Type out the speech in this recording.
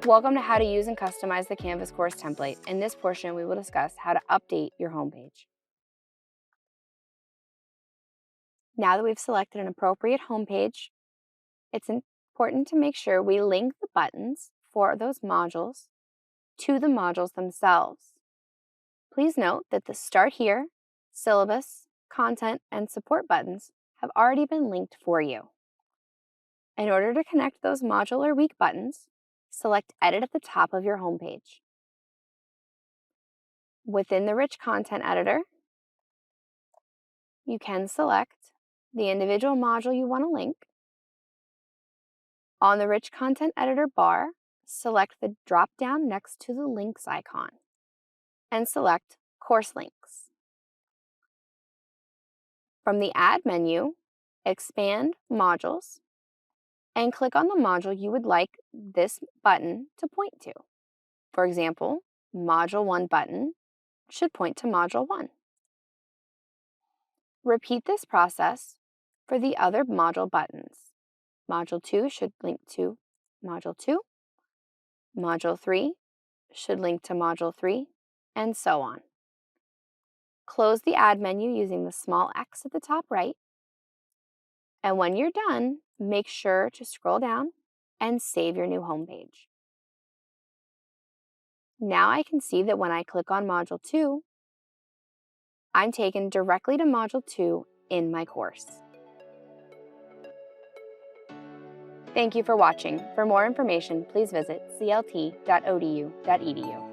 Welcome to how to use and customize the Canvas course template. In this portion, we will discuss how to update your homepage. Now that we've selected an appropriate homepage, it's important to make sure we link the buttons for those modules to the modules themselves. Please note that the Start Here, Syllabus, Content, and Support buttons have already been linked for you. In order to connect those module or week buttons, select Edit at the top of your homepage. Within the Rich Content Editor, you can select the individual module you want to link. On the Rich Content Editor bar, select the drop-down next to the Links icon and select Course Links. From the Add menu, expand Modules and click on the module you would like this button to point to. For example, Module 1 button should point to Module 1. Repeat this process for the other module buttons. Module 2 should link to Module 2. Module 3 should link to Module 3, and so on. Close the Add menu using the small X at the top right. And when you're done, make sure to scroll down and save your new homepage. Now I can see that when I click on Module 2, I'm taken directly to Module 2 in my course. Thank you for watching. For more information, please visit clt.odu.edu.